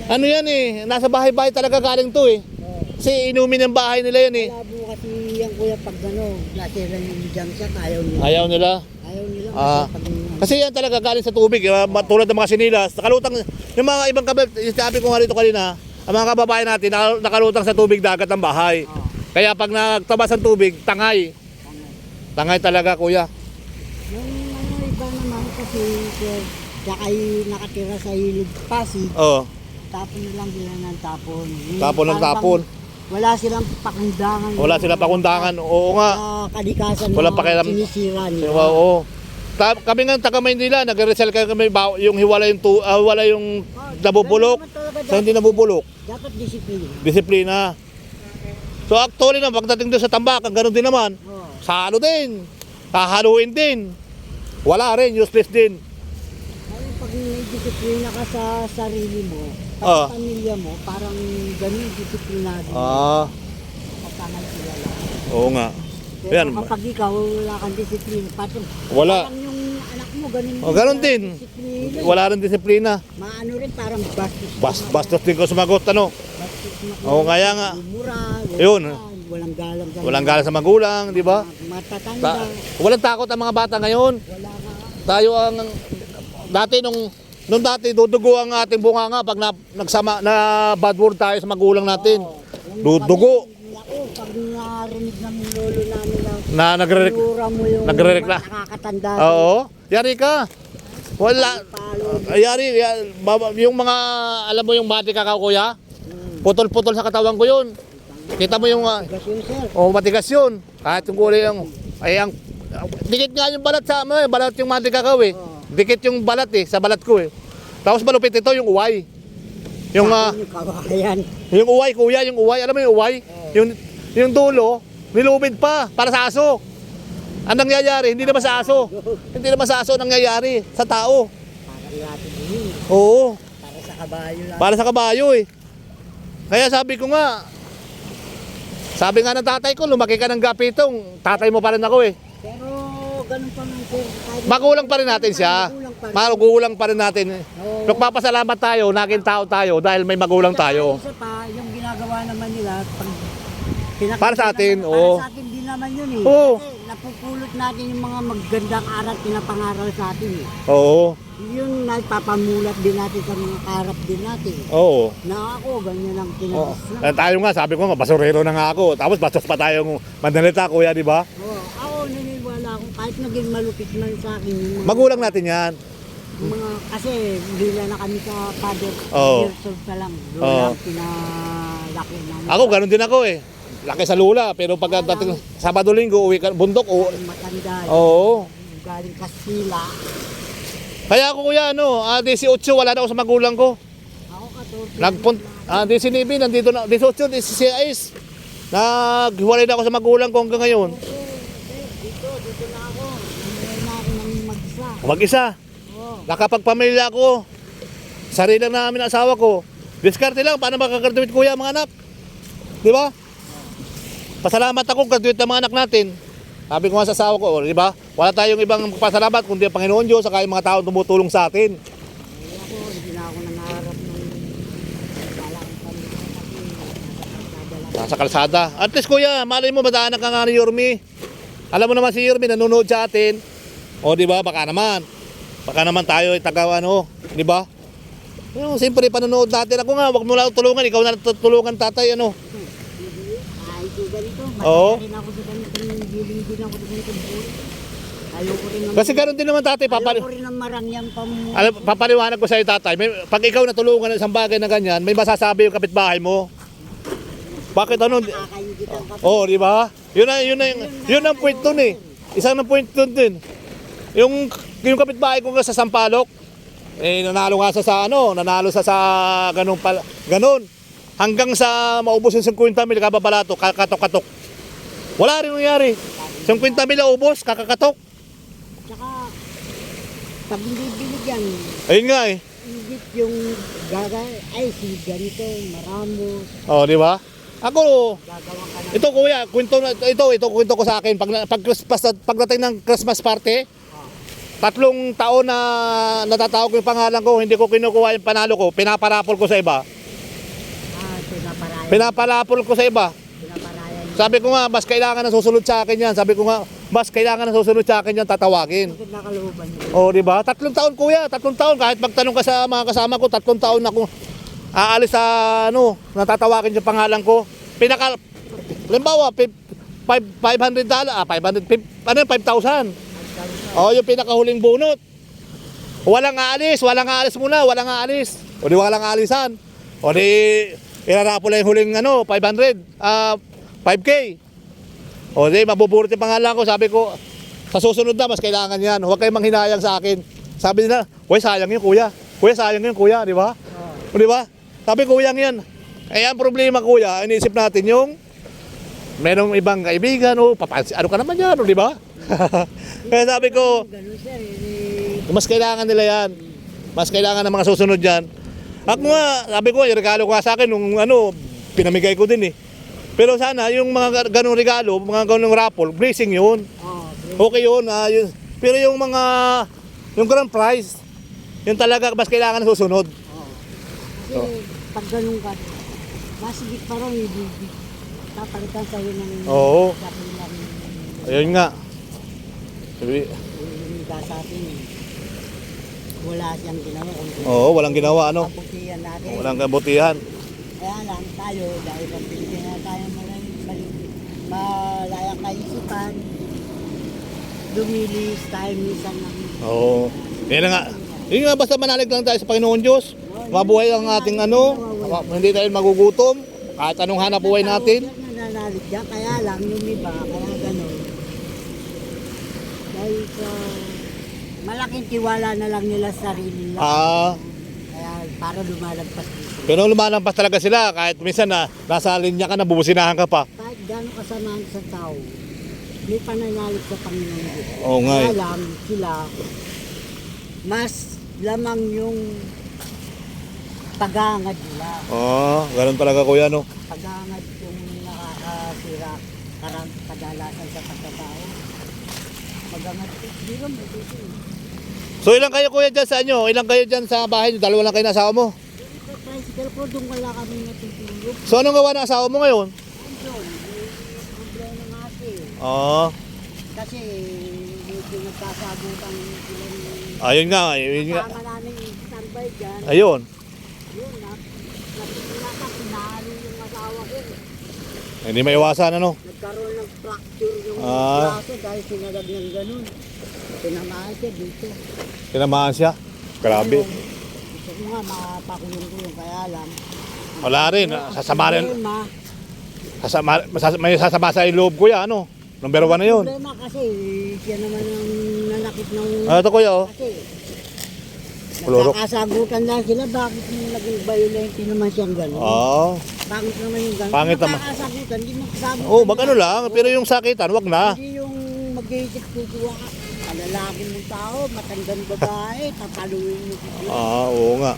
Ano yan nasa bahay-bahay talaga galing to Kasi inumin ng bahay nila yan Malabo kasi yung kuya pag nasira yung jam shot, ayaw nila. Ayaw nila. Ayaw nila Ah. Kasi yan talaga galing sa tubig, tulad ng mga sinilas, nakalutang, yung mga ibang sabi ko nga rito kanina, ang mga kababayan natin nakalutang sa tubig dagat ng bahay. Kaya pag nagtabas ang tubig, tangay. Tangay talaga kuya. Yung iba naman kasi saka yung nakatira sa Hilid Pasig, Oo. tapon na lang sila ng tapon. Yung Tapon ng parang tapon. Wala silang pakundangan. Wala silang pakundangan. Oo nga. Kalikasan Walang pakialam. sinisira nila. Oo. Kami nga taga Maynila, nagre-resell kami yung hiwala yung nabubulok. Ganun naman talaga Sa hindi nabubulok. dapat disiplina. Disiplina. So actually na pagdating doon sa tambakan, ganoon din naman. Salo din. Hahaluin din. Wala rin, useless din. Ay, pag may disiplina ka sa sarili mo, Ah. sa pamilya mo, parang ganun disiplinado. Kapangay sila lang. Oo nga. Pero Yan. kapag ikaw wala kang disiplina, Wala. parang yung anak mo, ganun Ganun din. Disiplina. Wala rin disiplina. Maano rin, parang bastos. Bastos din ko sumagot, Bastos na Oo, kaya nga. Mura, Yun. Walang galang sa Walang galang sa magulang, di ba? Matatanda. Walang takot ang mga bata ngayon. Wala nga. Tayo ang dati nung dati dudugo ang ating bunganga pag nagsama na bad word tayo sa magulang natin. Dudugo. Naku, pag narinig ng lolo namin Na mura mo yung nagre-rekla. nakakatanda. Oo. Yari ka. Wala. Palo. Yung mga alam mo yung bati kakao kuya? Putol-putol sa katawan ko yun. Kita mo yung Gasyon, sir. matigas yun. Kahit yung kulay ang dikit nga yung balat sa balat yung mantika kakao Dikit yung balat sa balat ko Tapos malupit ito yung uway. Yung, Sa akin yung kawayan. yung uway, kuya, yung uway. Alam mo yung uway? Yung dulo, nilubid pa para sa aso. Ang nangyayari, hindi naman sa aso. Hindi naman sa aso ang nangyayari, sa tao. Para natin yun. Oo, Para sa kabayo lang. para sa kabayo eh. Kaya sabi ko nga, sabi nga ng tatay ko, lumaki ka ng gapitong, tatay mo pa rin ako eh. Pero ganun pa man sir. Kahit- Magulang pa rin natin siya. Magulang pa rin. Magulang pa rin natin. Oo. Nagpapasalamat tayo, naging tao tayo dahil may magulang tayo. Isa pa, yung ginagawa naman nila, Para sa atin, para oo. sa atin din naman yun eh. Oo. Kasi napupulot natin yung mga magandang aral pinapangaral sa atin eh. Oo, Yun nagpapamulat din natin sa mga karap din natin. oo. Na ako, ganyan lang Oo. tinapos na. Eh, tayo nga, sabi ko nga, basurero na nga ako. Tapos bastos pa tayong manalita, kuya, di ba? Oo, ako naniniwala ako kahit naging malupit man sa akin yung mga, Magulang natin yan. kasi bila na kami sa father, Oo. years old pa lang. Doon Oo. lang pinalaki namin. Ako, ganun din ako eh. Laki sa lula, pero pag dating Sabado Linggo, uwi ka, bundok, Matanda. oo. Galing Kastila. Kaya ako kuya, 18, wala na ako sa magulang ko. Ako 19, nandito na, 18, 16. Naghiwalay na ako sa magulang ko hanggang ngayon. Dito na ako. Hindi na ako nang mag-isa. Mag-isa, Oo. nakapagpamilya ako. Sarili lang namin ang asawa ko. Diskarte lang, paano makagraduate kuya mga anak? Di ba? Pasalamat ako graduate ng mga anak natin. Sabi ko nga sa asawa ko, di ba? Wala tayong ibang pasalamat kundi ang Panginoon Diyos saka yung mga tao tumutulong sa atin. Ako, hindi na ako nangarap ng balang pamilya. Nasa kalsada. At least kuya, malay mo madaanan ka nga ni Yormi. Alam mo naman si Yormi nanonood sa atin. O di ba? Baka naman tayo ay taga di ba? Yung siyempre panonood natin. Ako nga, wag mo lang tulungan, ikaw na tulungan tatay Ay, ito ganito. Oo. Matagal rin ako sa ganitong giling din ako sa ganitong buhay. Ayoko rin naman. Kasi ganoon din naman tatay, Ayoko rin ng marangyang pamuhay. papaliwanag ko sa iyo tatay, pag ikaw natulungan ng isang bagay na ganyan, may masasabi yung kapitbahay mo. Bakit ano? Nakakaingit ang kapatid. Oh, di ba? Yun ang point dun eh. Isang ng point dun din. Yung kapitbahay ko nga sa Sampaloc, nanalo nga nanalo sa ganun. Hanggang sa maubos yung 50 mil kababalato, kakatok-katok. Wala rin nangyari. 50 mil na ubos, kakakatok. Tsaka, pag hindi binigyan, Ayun nga eh. ingit yung gagay, ay si ganito, maramos, Oh, di ba? Ako, gagawa ka ng ito kuya, kwento ko sa akin. Pagdating ng Christmas party, 3 taon na natatawag ko yung pangalan ko, hindi ko kinukuha yung panalo ko, pinaparapol ko sa iba. pinaparayan. Pinapalapol ko sa iba. Pinaparayan. Sabi ko nga, mas kailangan na susunod sa akin yan. Sabi ko nga, mas kailangan na susunod sa akin yan, tatawagin. Bakit nakalooban niyo? O, di ba? 3 taon kuya, 3 taon. Kahit magtanong ka sa mga kasama ko, 3 taon na ako aalis sa natatawagin yung pangalan ko. Limbawa, $500, 5,000. O, yung pinakahuling bunot. Walang aalis muna, walang aalis. O di walang aalisan. O di, irarapo lang yung huling 500, 5K. O di, mabuburot yung pangalan ko. Sabi ko, sa susunod na, mas kailangan yan. Huwag kayong manghinayang sa akin. Sabi nila, uy, sayang yun kuya. Kuya, sayang yun kuya, di ba? O di ba? Sabi ko, yan yan. Eh, ang problema kuya, iniisip natin yung merong ibang kaibigan, ano ka naman yan, di ba? Kaya sabi ko, Ganun sir, mas kailangan nila yan. Mas kailangan ng mga susunod yan. Ako nga, sabi ko, yung regalo ko nga sa akin, nung pinamigay ko din eh. Pero sana, yung mga ganong regalo, mga ganong raffle, blessing yun. Okay yun, Pero yung yung grand prize, yun talaga mas kailangan na susunod. kasi pag ganun ka, masigit pa rin, papalitan sa'yo ng Oo. sabi lang Ayun nga. Sabi, yung sa atin. Wala siyang ginawa. oo, walang ginawa, Kaputihan natin. Walang kabutihan. Kaya lang tayo, dahil kung binigyan na tayo malayang kaisipan, lumilis tayo minsan ng Oo. Yan na nga. Yun nga, basta manalig lang tayo sa Panginoon Diyos. Mabuhay ang ating hindi tayo magugutom. Kahit anong hanap buhay natin. nananalig ka, kaya lang yung iba, kaya gano'n. Dahil sa malaking tiwala na lang nila sa sarili nila. Ah, Kaya para lumalagpas dito. Pero lumalampas talaga sila kahit minsan na nasa linya ka na bubusinahan ka pa. Kahit gano'ng kasamaan sa tao, may pananalig sa Panginoon Diyos. Oo nga eh. Kaya lang sila, mas lamang yung pag-aangad nila. Ganun talaga kuya no. Pag-aangad yung nakakasira kadalasan sa pagkatao. Pag-aangad, hindi lang may dito. So ilang kayo kuya dyan sa inyo? Ilang kayo dyan sa bahay nyo? Dalawa lang kayo na asawa mo? Sa tricycle ko, doon wala kami natutulog. So anong gawa ng asawa mo ngayon? Andun, may problema nga siya. Oo. Kasi medyo nagkasabutan sila ng Ayun nga, ayun nga. kasama namin standby dyan. Ayun. Yun, nakikita pinahalo yung asawa ko. Hindi maiwasan ano. Nagkaroon ng fracture yung Ah. braso dahil sinagad ng ganun. Tinamaan siya dito. Tinamaan siya. Grabe. Gusto ko nga mapakulong-kulong kaya lang. Wala rin. Sasama rin. Problema, May sasama sa loob kuya ano. Number 1 na yun. problema kasi siya naman ang nanakit ng... Ito kuya oh. Kasi Kulurok. nagkakasagutan lang sila, bakit yung naging violent naman siyang gano'n? Oo. Pangit naman yung gano'n. Pangit naman. Nagkakasagutan, hindi magkasagutan. Oh, mag-ano lang. Pero yung sakitan, wag na. Hindi yung mag-iisip kukuha ka. Kalalaki mong tao, matandang babae, tapaluin mo sila. Oo nga.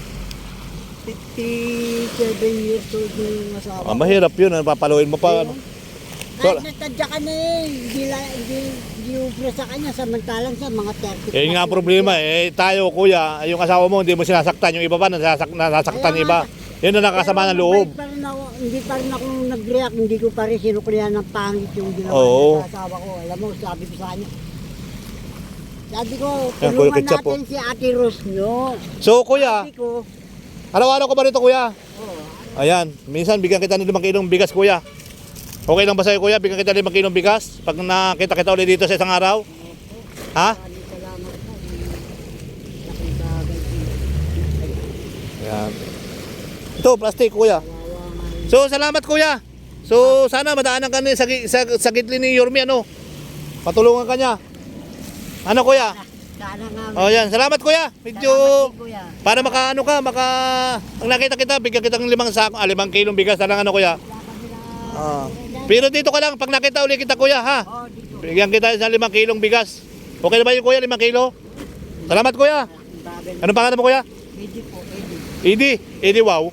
57 years old na yung asawa. Mahirap yun. Papaluin mo pa. Ano. Kahit natadya ka na eh, hindi ubra sa kanya, samantalang sa mga 30. Yun nga ang problema eh. Tayo kuya, yung asawa mo hindi mo sinasaktan. Yung iba pa nasasaktan Kaya iba. Yun na nakasama ng loob. Pero mabait pa rin ako, hindi pa rin ako nag-react, hindi ko pa rin sinuklihan ng pangit yung ginawa Oo. sa asawa ko. Alam mo, sabi ko sa kanya, sabi ko, Yan, Kuya tulungan Ketchup, natin si Ate Ros nyo. So kuya, Sabi ko, araw-araw ka ba rito kuya? oh, Ayan, minsan bigyan kita ng 5 kilong bigas kuya. Okay lang ba sa'yo kuya? Bigyan kita ng 5 kilong bigas pag nakita kita ulit dito sa isang araw? Ha? maraming salamat po. Nakita agad siya. Ayan. Ito, plastic kuya. Kawawa nga yun. So, salamat kuya. So, sana madaanan ka sa, sa gitli ni Yormi, ano? Patulungan ka niya. Ano kuya? Sana nga. O yan, salamat kuya. Medyo, Salamat, kuya. para makaano ka, ang nakita kita, bigyan kita ng 5 kilong bigas na lang ano kuya. Wala kami na... Ah. Pero dito ka lang, pag nakita ulit kita kuya ha. Oh, dito. Bigyan kita sa 5 kilong bigas. Okay na ba yung kuya, 5 kilo? Salamat kuya. Malaking bagay. Anong pangalan mo kuya? Pwede po, pwede. Edi wow.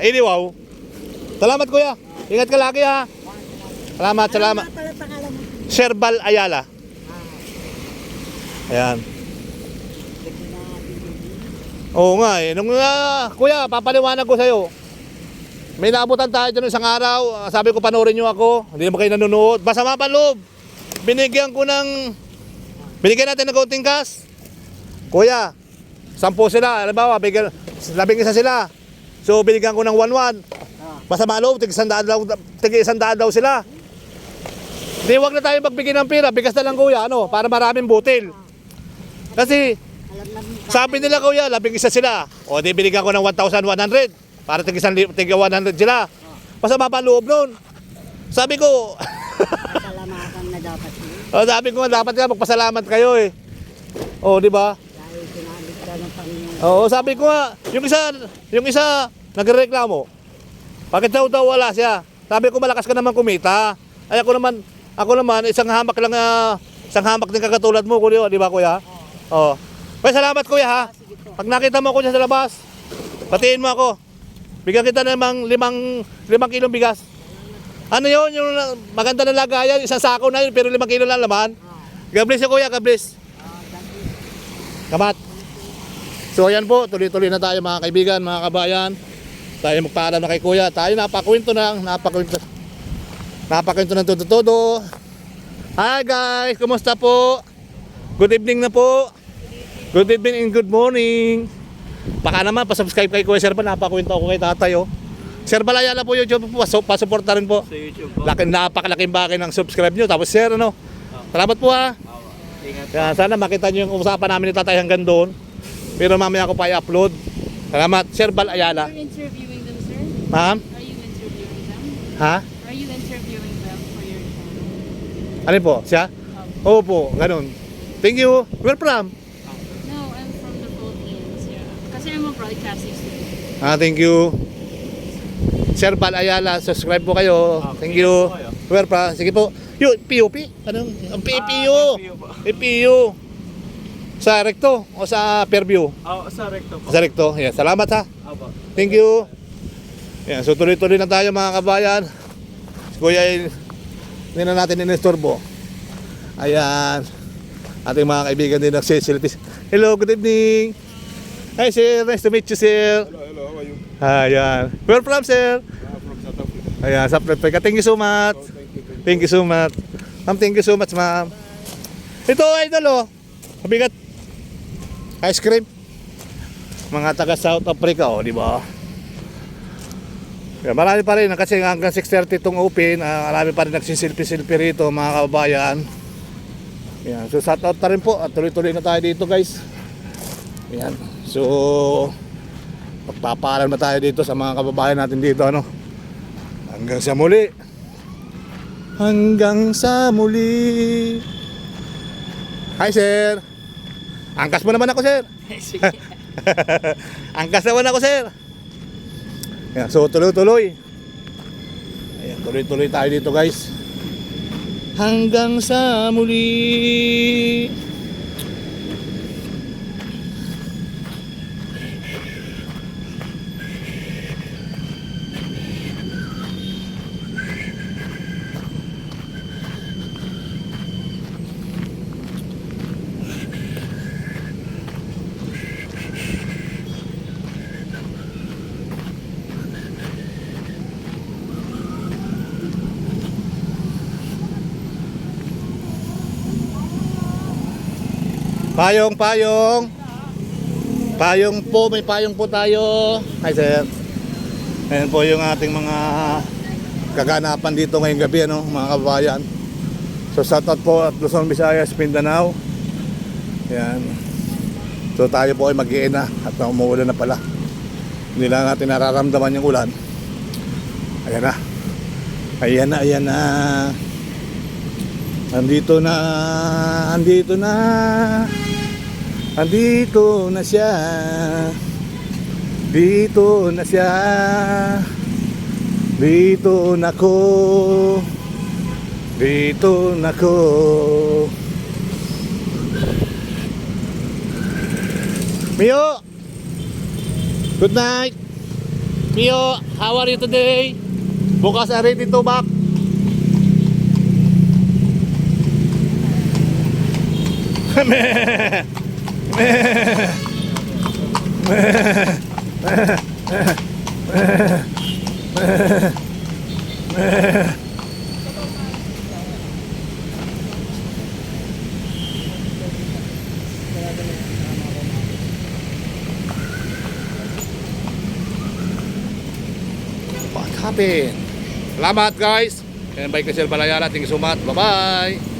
Edi wow. Salamat kuya. Ingat ka lagi ha. Salamat, salamat. Ano nga pala pangalan mo? Sherbal Ayala. Ayan. Pwede na natin. Oo nga eh. Kuya, papaliwanag ko sa'yo. May naabutan tayo dyan isang araw. Sabi ko, panoorin nyo ako. Hindi naman kayo nanonood. Masama pa loob. Binigyan natin ng kaunting cash. Kuya, 10 sila. Halimbawa, 11 sila. So, binigyan ko ng 1-1. Masama loob, tig-100 daw sila. Di, wag na tayo magbigay ng pera. Bigas na lang kuya, ano, para maraming butil. Kasi, Alam namin. sabi nila kuya, 11 sila. O di binigyan ko ng 1,100 para tiga 100 sila. Masama pa ang loob nun. Sabi ko, Pasalamatan na dapat yun. sabi ko dapat nga magpasalamat kayo eh. O di ba? Dahil sinabit ka ng Panginoon. Oo, sabi ko nga, yung isa nagreklamo. Bakit daw wala siya? Sabi ko malakas ka naman kumita. Ay ako naman isang hamak din kakatulad mo kuya, di ba kuya? Oo. Kaya salamat kuya ha. Pag nakita mo ako dyan sa labas, patiin mo ako. Bigyan kita ng 5 kilong bigas. Ano yun? Yung maganda na lagayan, isang sako na yun, pero 5 kilo lang laman. God bless you kuya, God bless. Kamat. So ayan po, tuloy-tuloy na tayo mga kaibigan, mga kabayan. Tayo magpaalam na kay kuya. Tayo napakwento ng todo. Hi guys, kumusta po? Good evening na po. Good evening and good morning. Baka naman, pasubscribe kay Kuya Sir Bal. Napakwento ako kay tatay oh. Sir Bal Ayala po YouTube po. Pasuporta rin po. Sa YouTube po. Napakalaking bagay ng subscribe nyo. Tapos share ano. Salamat po ha. Ingat. Kaya sana makita nyo yung usapan namin ni tatay hanggang doon. Pero mamaya ko pa i-upload. Salamat. Sir Bal Ayala. Are you interviewing them, sir? Ma'am? Are you interviewing them? Ha? Are you interviewing them for your channel? Ano po? Siya? Oo po. Ganun. Thank you. Where from? No, I'm from the Philippines. Yeah. Kasi I'm a broadcasting student. Thank you. Sir Bal Ayala, subscribe po kayo. Thank you. Where pa? Sige po. Yo, POP? Anong? Ang PPU. PPU. Sa Recto o sa Fairview? Sa recto po. Sa Recto. Yeah, salamat ha. Apo. Thank you. Yeah, so tuloy-tuloy na tayo mga kabayan. Si Kuya, hindi na natin inistorbo. Ayan. Ating mga kaibigan din nagsisilipis. Hello, good evening. Hi sir, nice to meet you sir. Hello, how are you? Ayan. Where from sir? From South Africa. Ayan, sa Africa. Thank you so much. Thank you so much. Ma'am, thank you so much ma'am. Ito idol oh. Mabigat. Ice cream. Mga taga South Africa oh, di ba? Yeah, marami pa rin kasi hanggang 6:30 itong open, marami pa rin nagsisilpi-silpi rito mga kababayan. Yan, so shout out pa rin po at tuloy-tuloy na tayo dito guys. Yan. So magpapaalam na tayo dito sa mga kababayan natin dito ano. Hanggang sa muli. Hanggang sa muli. Hi sir. Angkas mo naman ako sir. Angkas naman ako sir. Yan, so tuloy-tuloy. Ayan, tuloy-tuloy tayo dito guys. Hanggang sa muli. Payong, payong. Payong po, may payong po tayo. Hi sir. Ayan po yung ating mga kaganapan dito ngayong gabi ano, mga kabayan. So shout out po at Luzon, Visayas, Mindanao. Ayan. So tayo po ay mag-iina at umuulan na pala. Hindi lang natin nararamdaman yung ulan. Ayan na. Ayan na, ayan na. Andito na, andito na. Andito na siya. Dito na siya. Dito na ko. Dito na ko. Mio. Good night. Mio, how are you today? Bukas ready to back. What happened? Salamat guys. And bye Kasel Balayara. Thank you so much. Bye bye.